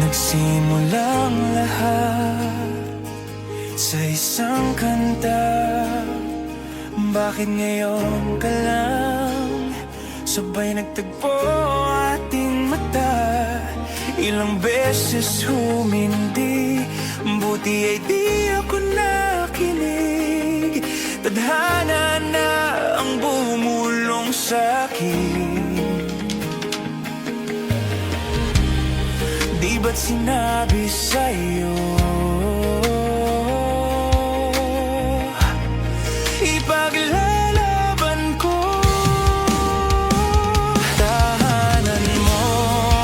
Nagsimulang lahat sa isang kanta. Bakit ngayon ka lang sabay nagtagpo ating mata? Ilang beses humindi, buti ay di ako nakinig. Tadhana na ang bumulong sa'kin. Di ba't sinabi sa'yo ipaglalaban ko? Tahanan mo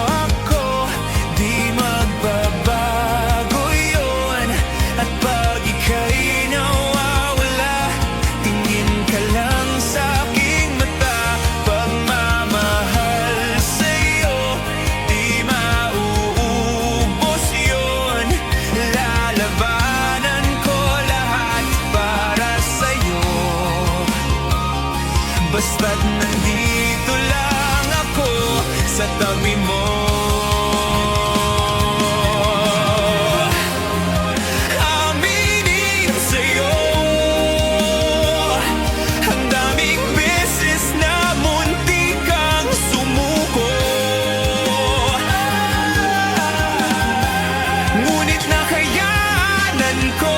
ako, di magbabago yun. At pag ika'y nawawala, tingin ka lang sa aking mata. Pagmamahal sa'yo, di mauubos yun. Lalabanan ko lahat para sa'yo, basta't nandito lang ako sa tabi mo. Aminin sa'yo, ang daming beses na muntik kang sumuko. Ngunit nakayanan ko,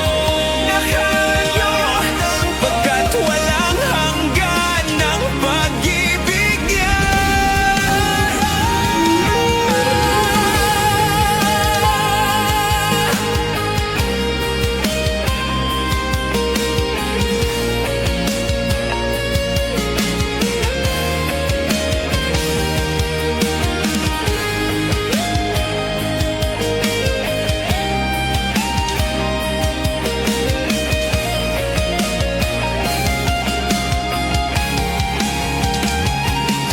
pagkat walang hanggan ng pag-ibig niya.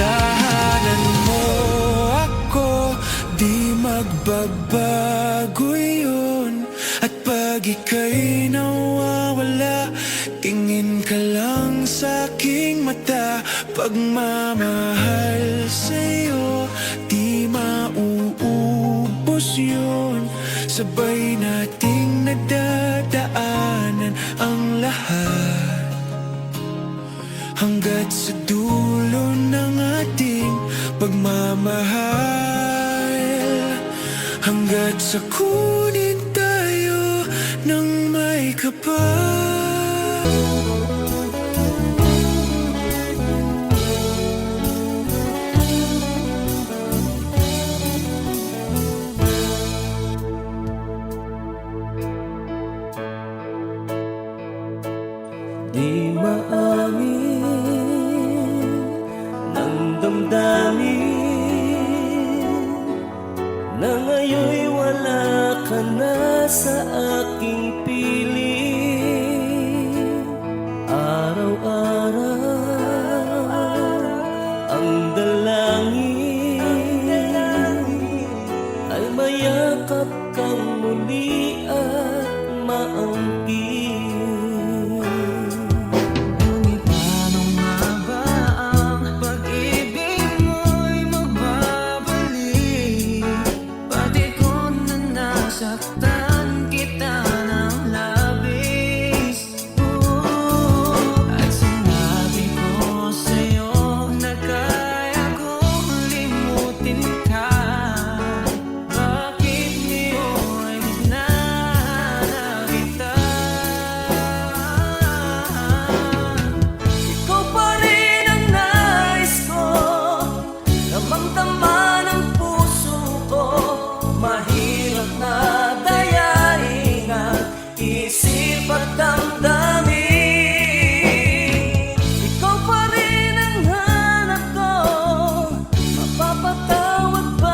Tahanan mo ako, di magbabago yun. At pag ika'y nawawala, tingin ka lang sa aking mata. Pagmamahal sa'yo, di mauubos yun. Sabay nating nadadaanan ang lahat, hanggat sa dulo ng ating pagmamahal. Hanggat sa kunin tayo ng may kapal. Di maamin ng damdamin na ngayon'y wala ka na sa aking piling. Araw-araw ang dalangin ay mayakap kang muli at maangkin. Saktan kita ng labis, at sinabi ko sa'yo na kaya kong limutin ka. Bakit ngayon ay na kita? Ikaw pa rin ang nais ko, damang-dama ng puso ko. Mahirap na dayain ang isip at damdamin. Ikaw pa rin ang hanap ko, mapapatawad ba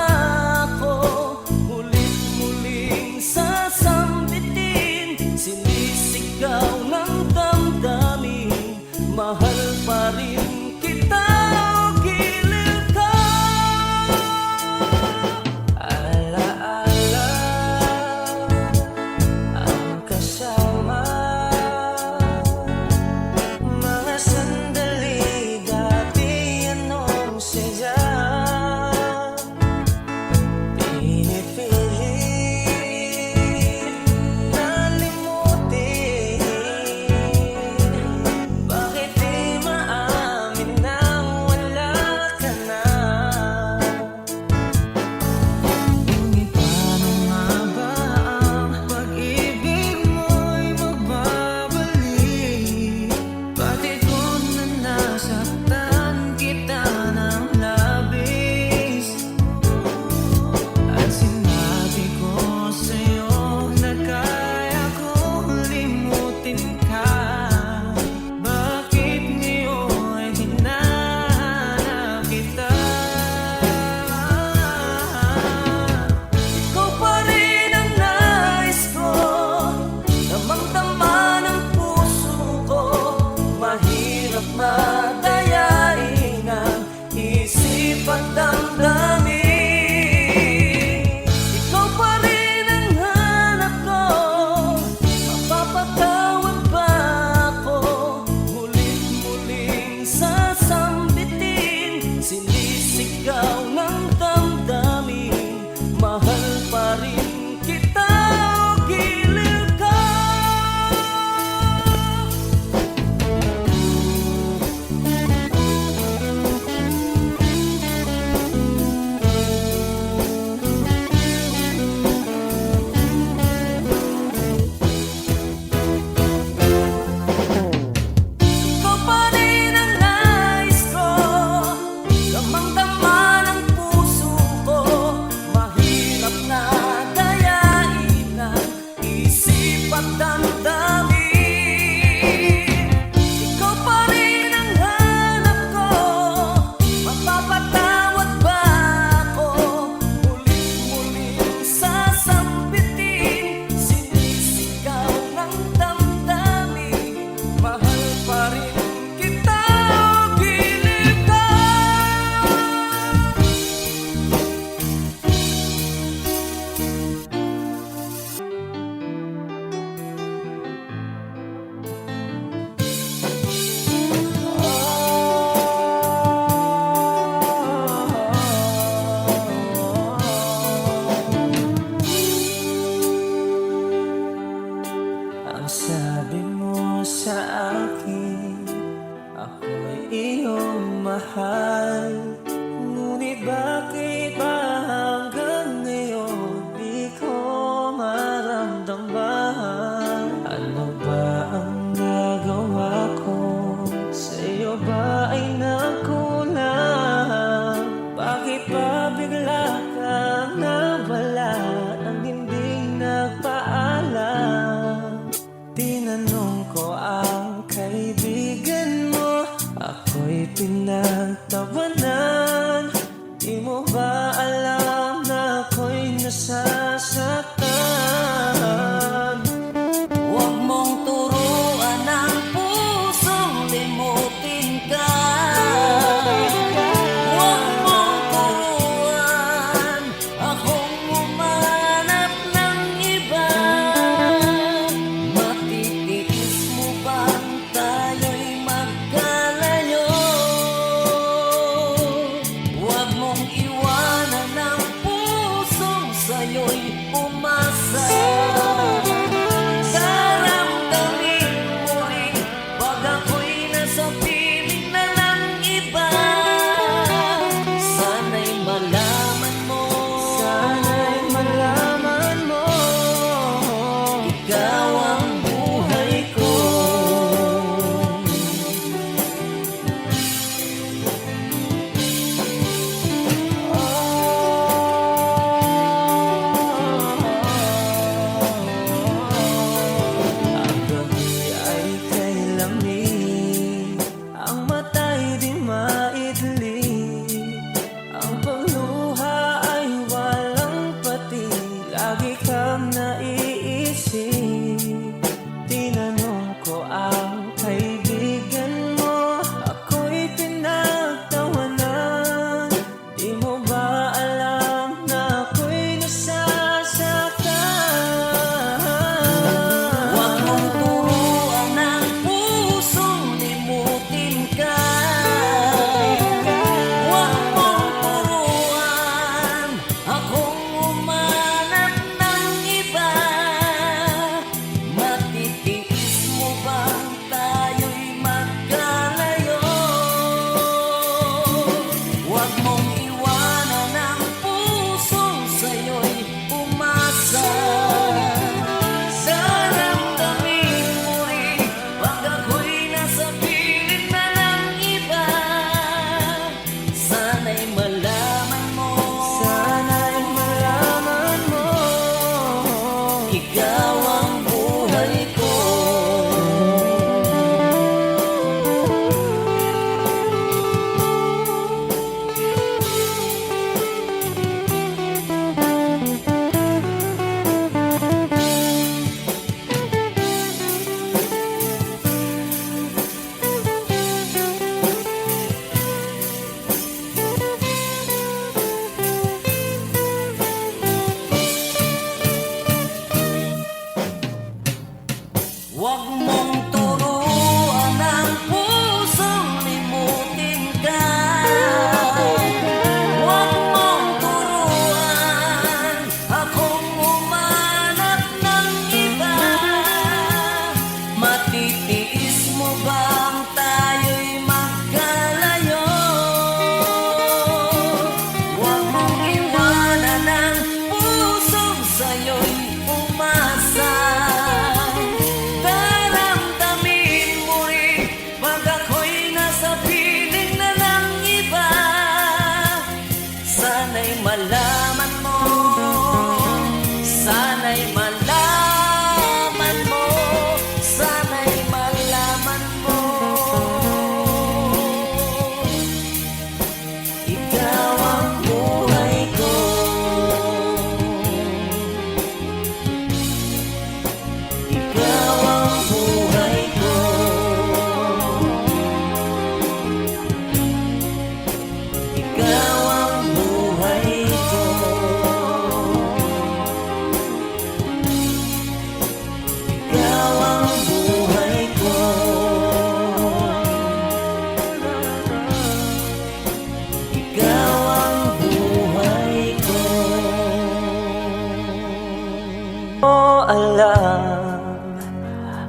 alam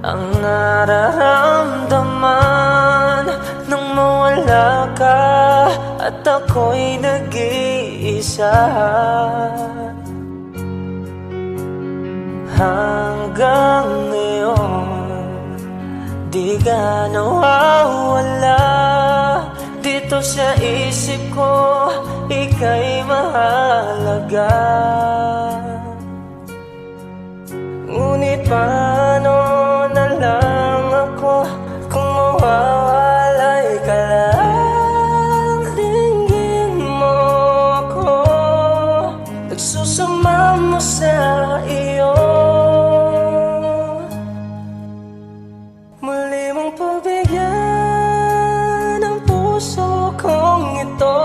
ang nararamdaman nang mawala ka at ako'y nag-iisa. Hanggang ngayon di ka nawawala dito sa isip ko, ika'y mahalaga. Ngunit paano na lang ako kung mawawalay ka lang? Dinggin mo ako, nagsusama mo sa iyo. Muli mong pagbigyan ang puso kong ito,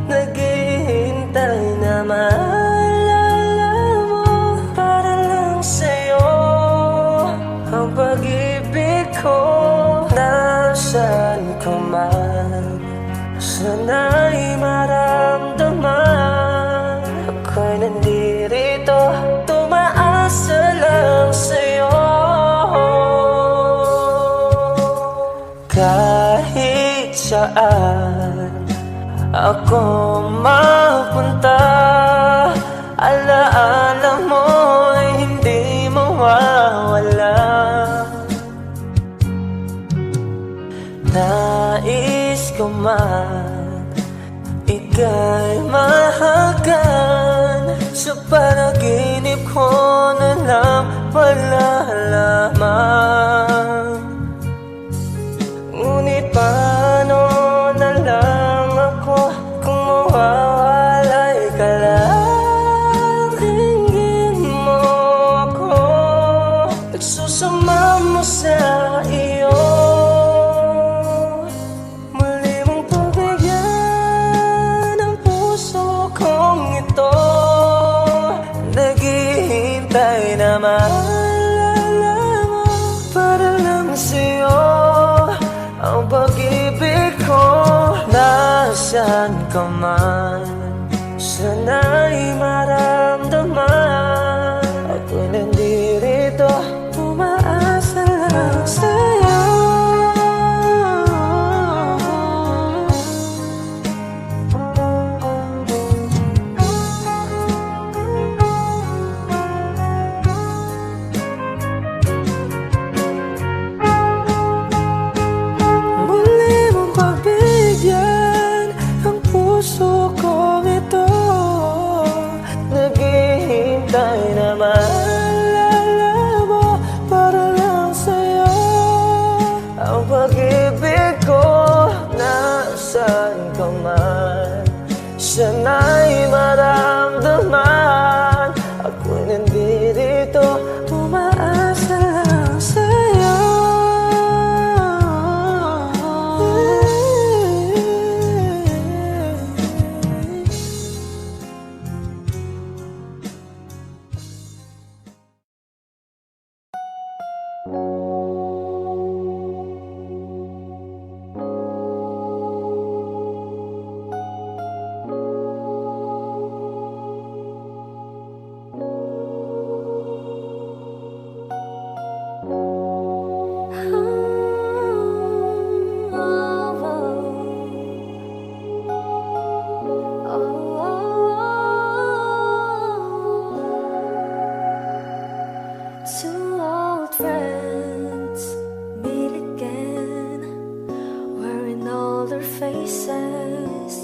naghihintay na maalala mo para lang sa'yo. Ang pag-ibig ko nasaan ka man, sana'y maramdaman ako'y nandirito, tumaasa lang sa'yo. Kahit saan ako mapunta, alaala mo'y hindi mawawala. Nais ko man ika'y mahagan, sa panaginip ko na lang malalaman. Ngunit paano na lang ako kung mawawalay ka lang? Dinggin mo ako, nagsusama mo sa iyo. Muli mong pagbigyan ang puso kong ito, naghihintay na maalala mo para lang sa'yo. Ang pag-ibig ko nasaan ka man, sana'y maramdaman ako'y nandirito, umaasa lang sa'yo. Naghihintay na maalala mo para lang sa'yo. Ang pag-ibig ko nasaan ka man, sana'y maramdaman ako'y nandirito, umaasa lang sa'yo. Two old friends meet again, wearing older faces,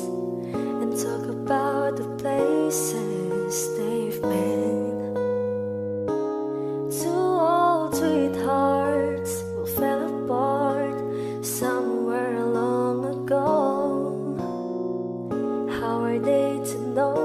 and talk about the places they've been. Two old sweethearts who fell apart somewhere long ago. How are they to know?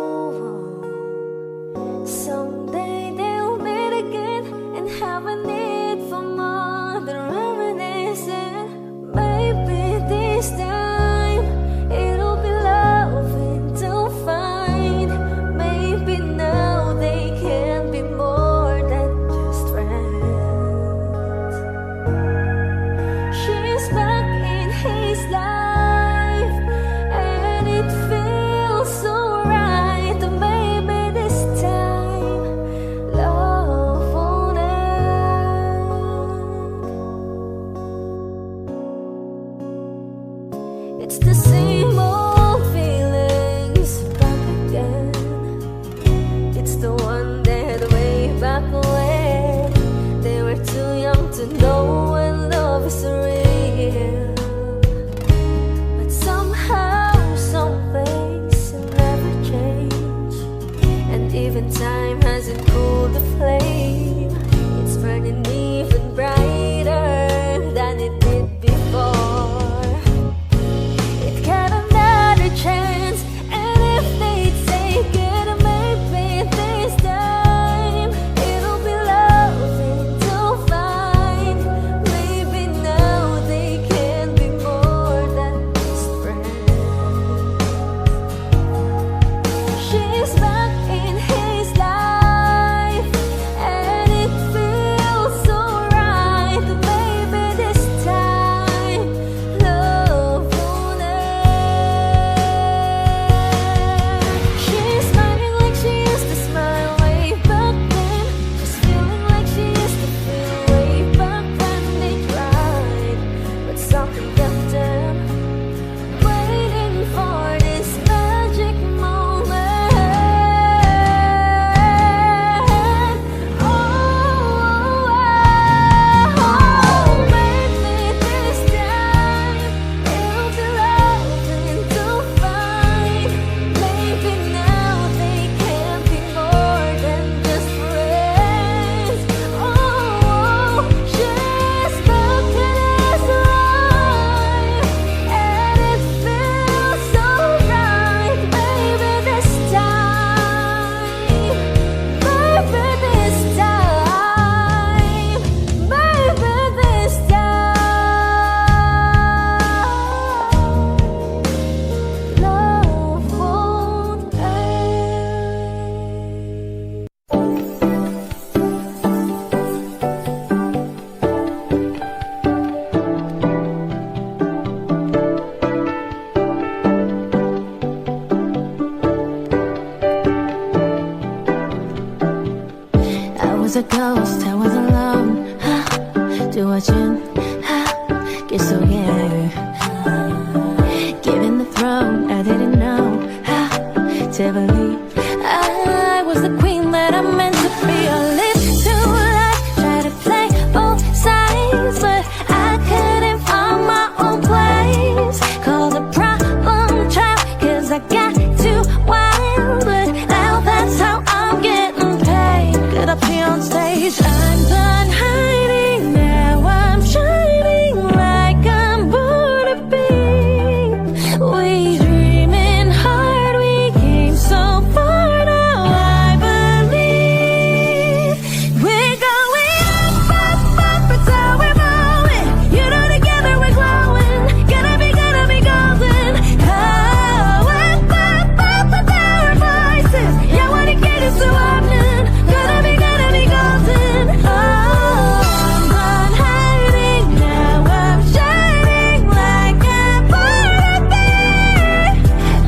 Someday they'll meet again and have a need for more than reminiscing. Maybe this time it'll be loving to find. Maybe She's back in his life, and it feels so right. Maybe this time love won't end. She's smiling like she used to smile way back then. She's feeling like she used to feel way back when they tried, but something kept them waiting for this magic moment. Oh, maybe this time it'll be loving to find. Maybe now they can be more than just friends. Oh, she's back in his life, and it feels so right. Maybe this time, maybe this time, maybe this time, love won't end. I was a ghost, I was alone. 두어진 길 속에 given the throne, I didn't know to believe I was the queen that I meant to be. I lived too life, try to play both sides, but I couldn't find my own place. Called a problem child, 'cause I got too wild, but now that's how I'm getting paid. Good up here on stage, I'm done hiding, now I'm shining like I'm born to be. We dreaming hard, we came so far, now I believe we're going up, up, it's how we're moving. You know together we're glowing, gonna be golden. Oh, up, with our voices. Yeah, wanna get it so often, gonna be golden. Oh, I'm done hiding, now I'm shining like I'm born to be.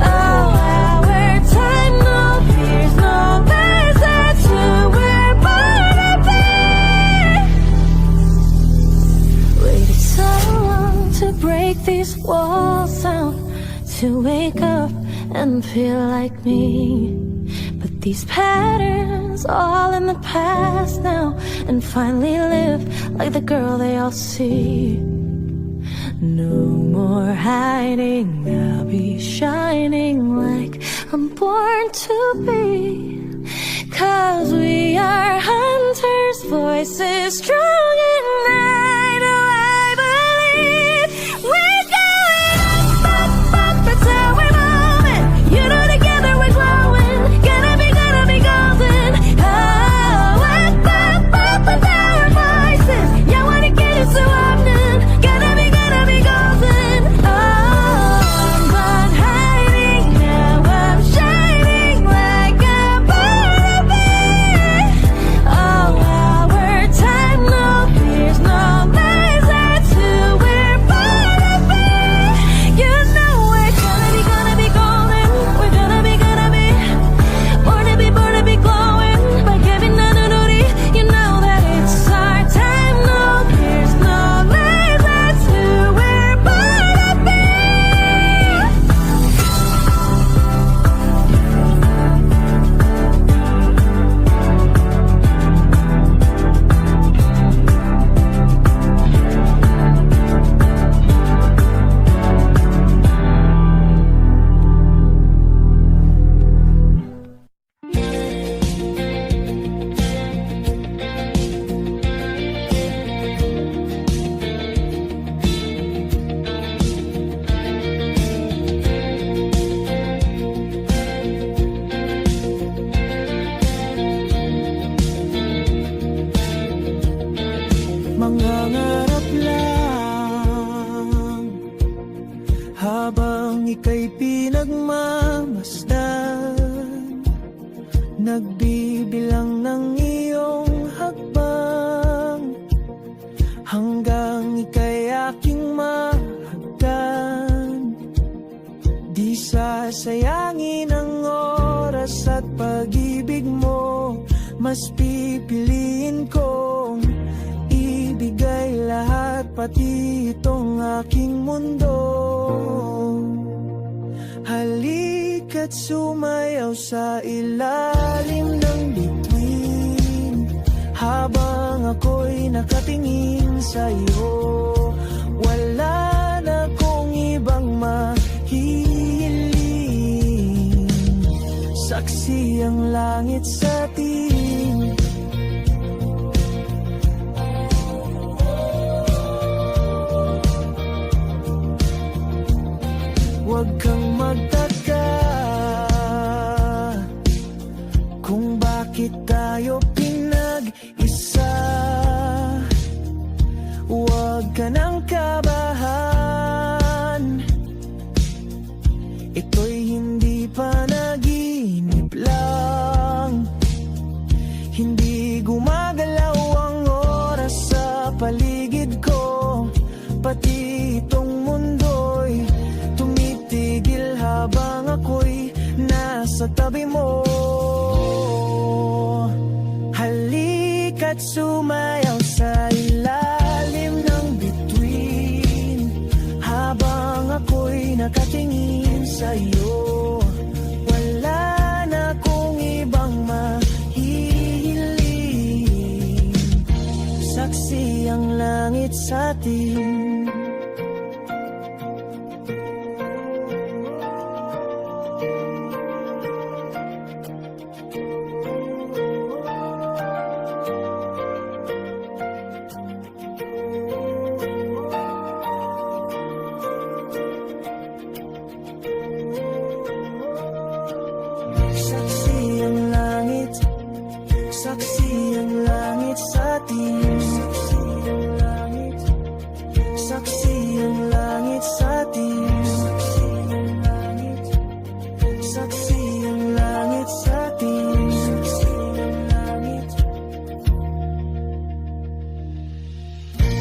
Oh, our time, no fears, no lies, that's who we're born to be. Waited so long to break these walls down, to wake up and feel like me. But these patterns all in the past now, and finally live like the girl they all see. No more hiding, I'll be shining like I'm born to be. 'Cause we are hunters, voices strong at night. Oh, I believe we're going up, it's how we're moving. You know together we're glowing, gonna be golden. Oh, up, with our voices. Yeah, wanna get it so often, gonna be golden. Oh, I'm done hiding, now I'm shining like I'm born to be. Oh, our time, no nagbibilang ng iyong hakbang, hanggang ika'y aking mahagdan. Di sasayangin ang oras at pag-ibig mo, mas pipiliin kong ibigay lahat, pati itong aking mundo. Halika't sumayaw sa ilalim ng bituin, habang ako'y nakatingin sa'yo. Wala na kong ibang mahihiling, saksi ang langit sa atin. Huwag kang magtaka kung bakit tayo pinag-isa. Huwag ka nang kabahan, ito'y hindi panaginip lang. Hindi gumagalaw ang oras sa paligid ko, pati itong mundo'y tumitigil habang ako'y nasa tabi mo. Halika't sumayaw sa ilalim ng bituin, habang ako'y nakatingin sa'yo. Wala na akong ibang mahihiling, saksi ang langit sa atin. Saksi ang langit, saksi ang langit sa atin. Saksi ang langit, saksi ang langit sa atin. Saksi ang langit, saksi ang langit sa atin. Saksi ang langit.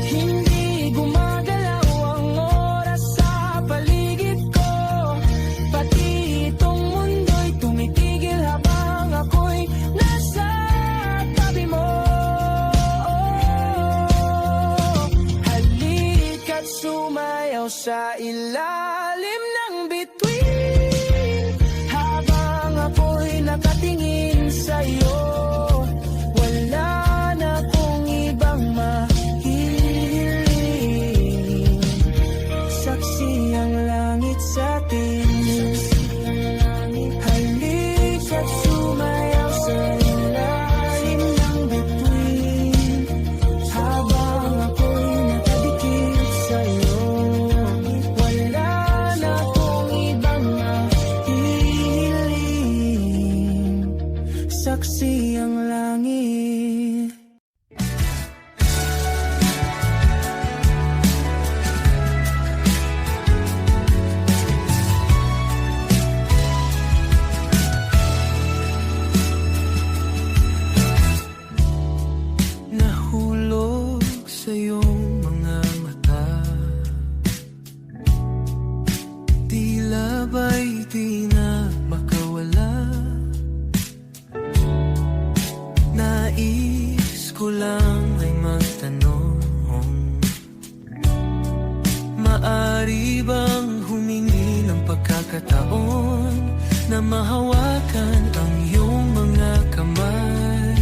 Hindi gumagalaw ang oras sa paligid ko, pati itong mundo'y tumitigil habang ako'y nasa tabi mo. Halika't sumayaw sa ilalim ng bituin, habang ako'y nakatingin sa'yo. Wala na akong ibang mahihiling, saksi ang langit sa atin. Halika't sumayaw sa ilalim ng bituin, habang ako'y nakadikit sa'yo. Wala na akong ibang mahihiling, saksi ang langit. Nahulog sa iyong mga mata, tila ba'y di na makawala. Nais ko lang ay magtanong, maari bang humingi ng pagkakataon na mahawakan ang iyong mga kamay?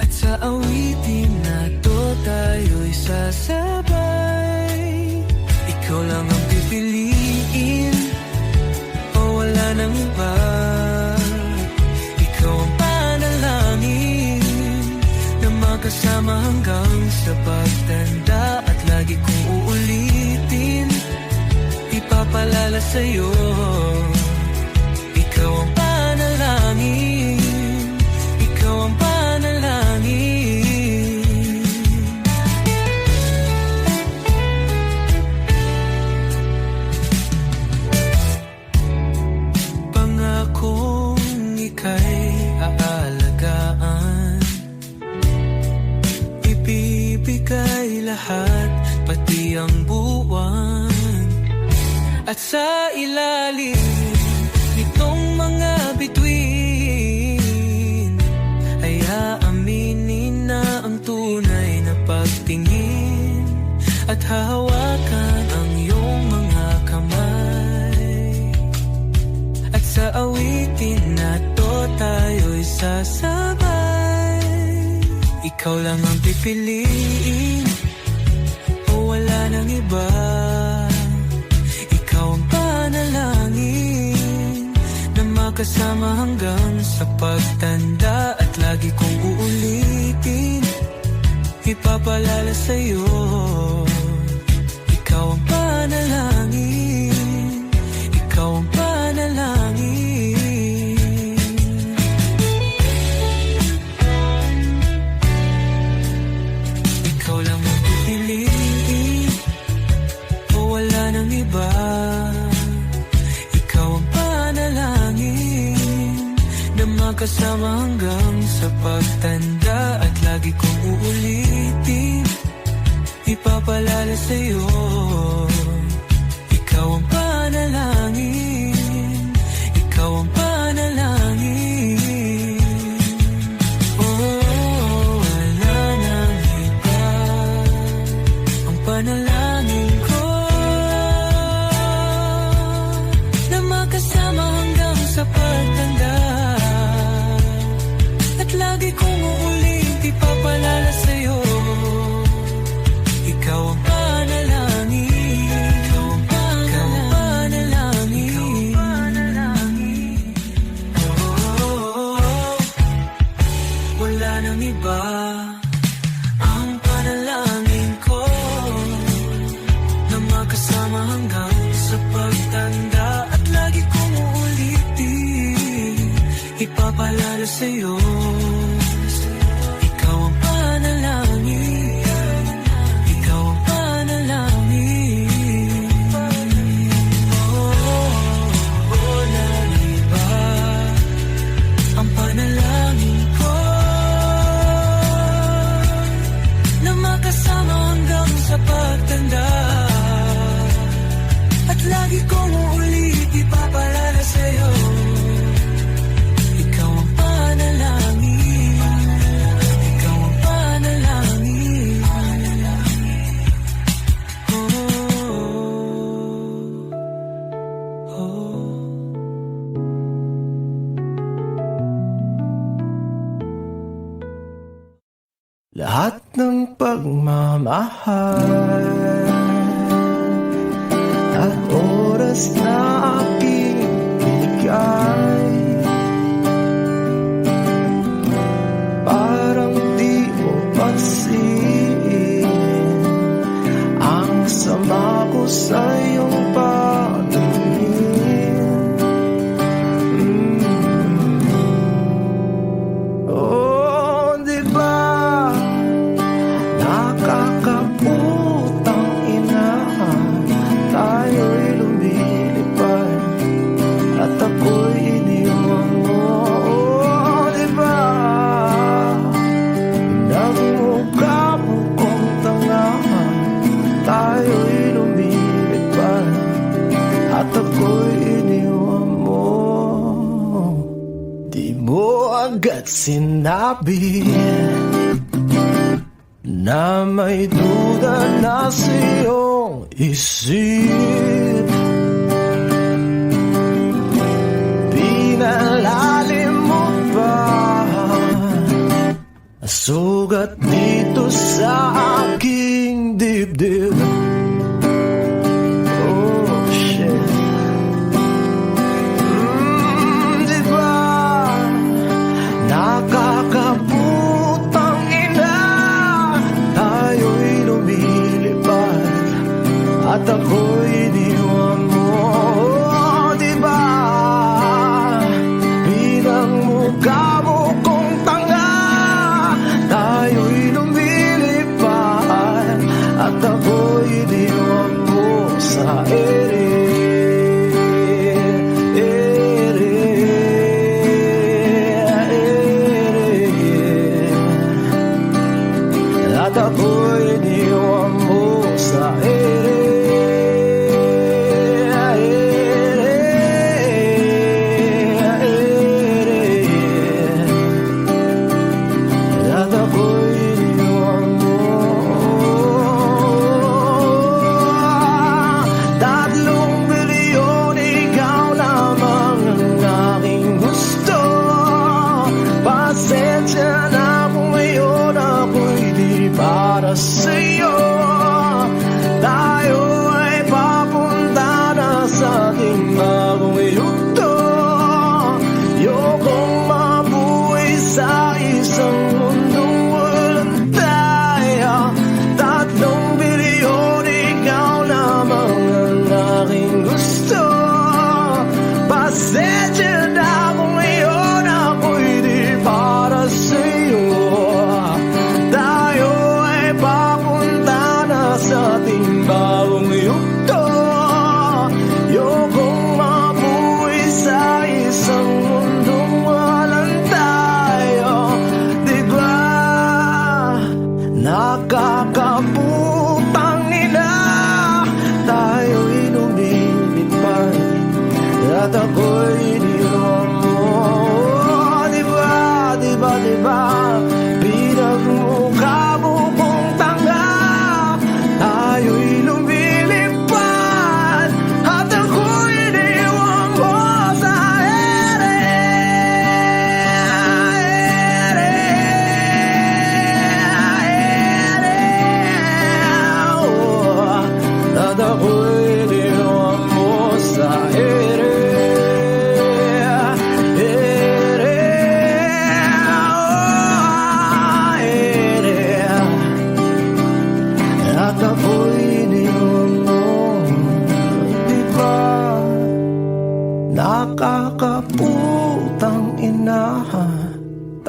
At sa awitin na to tayo'y sasabay. Ikaw lang ang pipiliin, o wala nang iba. Ikaw ang panalangin na magkasama hanggang sa pagtanda. At lagi kong uulitin, ipapalala sa'yo, ikaw ang panalangin, ikaw ang panalangin. Pangakong ika'y aalagaan. Ibibigay lahat, pati ang buwan. At sa ilalim nitong mga bituin ay aaminin na ang tunay na pagtingin, at hahawakan ang iyong mga kamay. At sa awitin na to tayo'y sasabay. Ikaw lang ang pipiliin, o wala nang iba. Ikaw ang panalangin na makasama hanggang sa pagtanda. At lagi kong uulitin, ipapalala sa'yo. Ikaw ang panalangin, ikaw ang panalangin. Ikaw lang ang pipiliin, o wala nang iba. Ikaw ang panalangin na makasama hanggang sa pagtanda. At lagi kong uulitin, ipapalala sa'yo. Ikaw ang panalangin, ikaw ang panalangin. Oh, wala nang iba. Ang panalangin ko na makasama hanggang sa pagtanda. At lagi kong uulit, ipapalala sa'yo. Ikaw ang panalangin, ikaw ang panalangin, ikaw ang panalangin. Oh, wala nang iba. Ang panalangin ko na makasama hanggang sa pagtanda. At lagi kong uulitin, ipapalala sa'yo. Ikaw ang panalangin, ikaw ang panalangin. Oh, wala nang iba. Ang panalangin ko na makasama hanggang sa pagtanda. At lagi kong uulit, ipapalala sa'yo. Ikaw ang panalangin, ikaw ang panalangin. Oh, oh. Lahat ng pagmamahal at oras na aking bigay, parang di mo pansin ang sama ko sa iyong patingin. Oh, di ba nakakaputang ina, tayo'y lumilipad at ako'y iniwan mo. Oh, di ba nagmukha mo kong tanga, tayo'y lumilipad at ako'y iniwan mo. Di mo agad sinabi na may duda na sa iyong isip. Pinalalim mo ba sugat dito sa aking dibdib? Oh, shit. Di ba nakakaputang ina, tayo'y lumilipad at ako'y iniwan mo. Oh, di ba bilang mukha mo kong tanga, tayo'y lumilipad at ako'y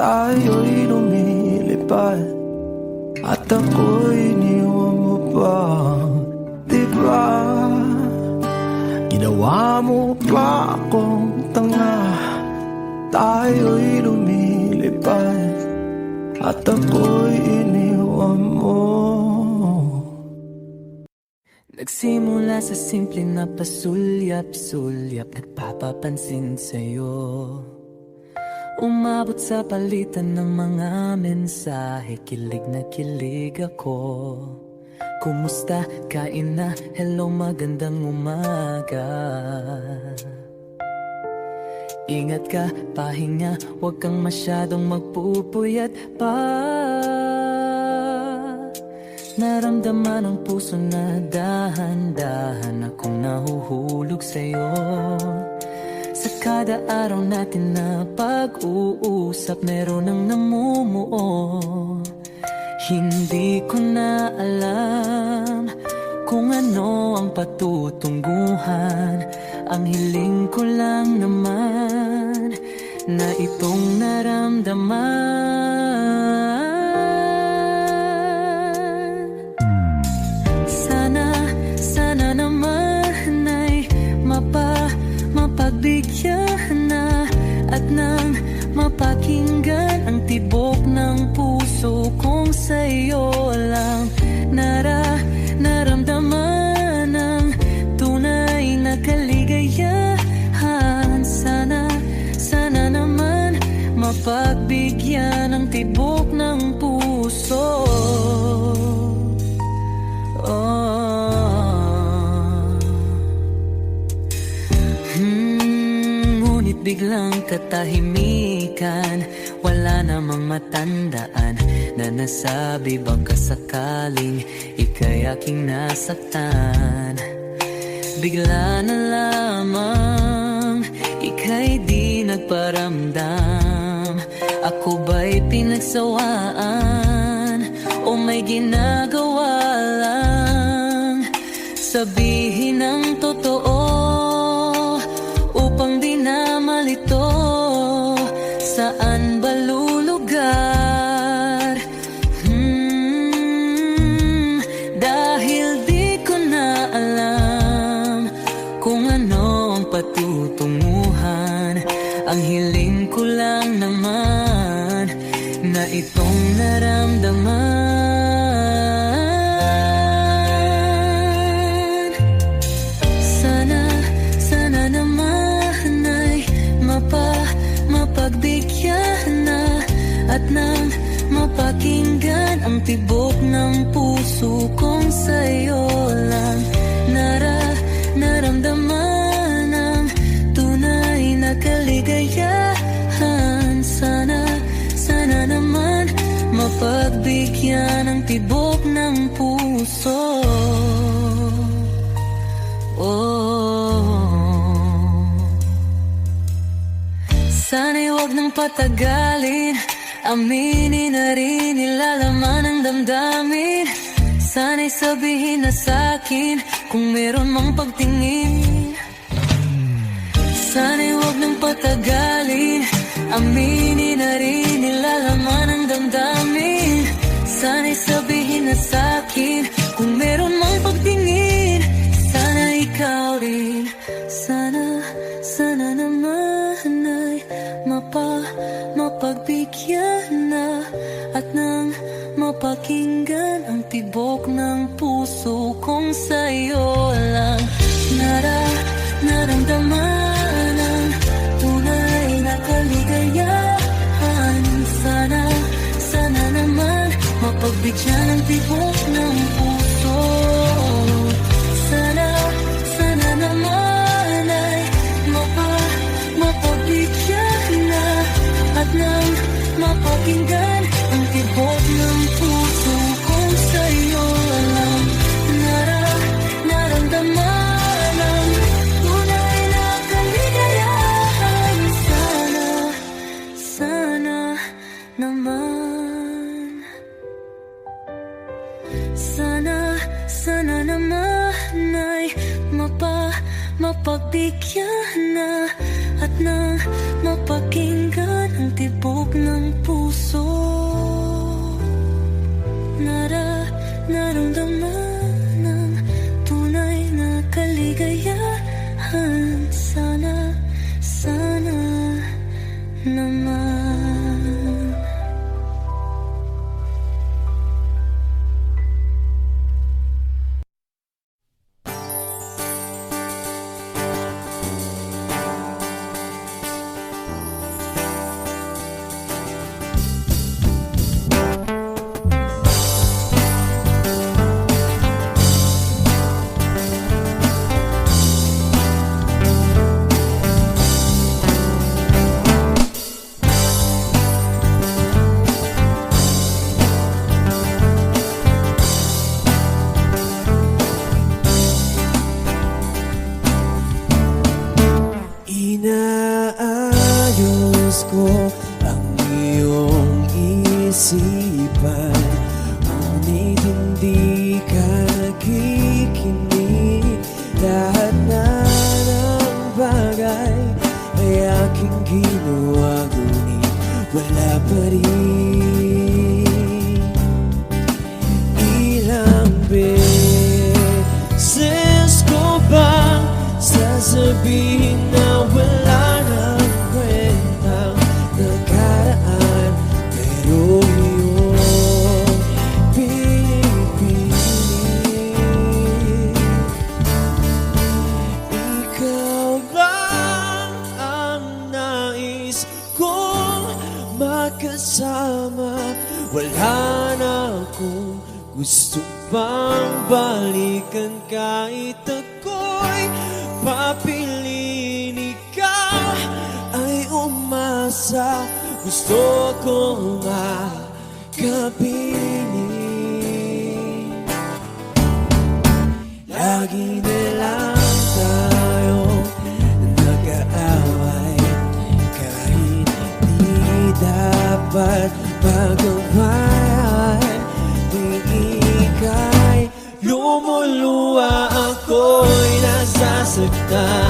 tayo'y lumilipad at ako'y iniwan mo pa. Diba ginawa mo pa akong tanga? Tayo'y lumilipad at ako'y iniwan mo. Nagsimula sa simple na pasulyap-sulyap, nagpapapansin sa'yo. Umabot sa palitan ng mga mensahe, kilig na kilig ako. Kumusta? Kain na? Hello, magandang umaga. Ingat ka, pahinga, huwag kang masyadong magpupuyat pa. Naramdaman ang puso na dahan-dahan akong nahuhulog sa'yo. Sa kada araw natin na pag-uusap, meron ang namumuo. Hindi ko na alam kung ano ang patutungguhan. Ang hiling ko lang naman na itong naramdaman. Sana naman ay mapagbigyan na at nang mapakinggan ang tibok ng puso kong sa'yo lang naramdaman ang tunay na kaligayahan. Sana naman mapagbigyan ang tibok ng puso. Ngunit biglang katahimikan, wala namang matandaan na nasabi baka sakaling ika'y aking nasaktan. Bigla na lamang ika'y di nagparamdam. Ako ba'y pinagsawaan o may ginagawa lang? Sabihin ang totoo upang di na malito. Saan ba lulugar? Dahil di ko na alam kung ano ang patutunguhan. Ang hiling ko lang naman na itong naramdaman. Sana naman ay mapagbigyan na at nang mapakinggan ang tibok ng puso kong sa'yo lang naramdaman ang tunay na kaligayahan. Sana naman mapagbigyan ang tibok ng puso. Sana'y huwag nang patagalin, aminin na rin nilalaman ng damdamin. Sana'y sabihin na sa'kin kung meron mang pagtingin. Sana'y huwag nang patagalin, aminin na rin nilalaman ng damdamin. Sana'y sabihin na sa'kin kung meron mang pagtingin. Sana ikaw rin, sana naman ay mapagbigyan na at nang mapakinggan ang tibok ng puso kong sa'yo lang naramdaman ang tunay na kaligayahan. Sana naman mapagbigyan ang tibok ng puso. Sana naman ay mapagbigyan na at nang mapakinggan ang tibok ng puso kong sa'yo lang naramdaman ang tunay na kaligayahan. Sana naman, sana naman ay mapagbigyan na at nang mapakinggan ang tibok ng puso. naman. Inaayos ko ang iyong isipan, ngunit hindi ka nakikinig. Lahat na ng bagay ay aking ginawa, ngunit wala pa rin. Ilang beses ko bang sasabihin na wala nang kwentang nakaraan, pero iyong pinipilit. Ikaw lang ang nais kong makasama, wala na akong gusto pang balikan. Kahit ako'y papiliin, ikaw ay umasa, gusto kong makapiling. Lagi na lang tayong nag-aaway, kahit di dapat pag-awayan. Di ika'y lumuluwa, ako'y nasasaktan.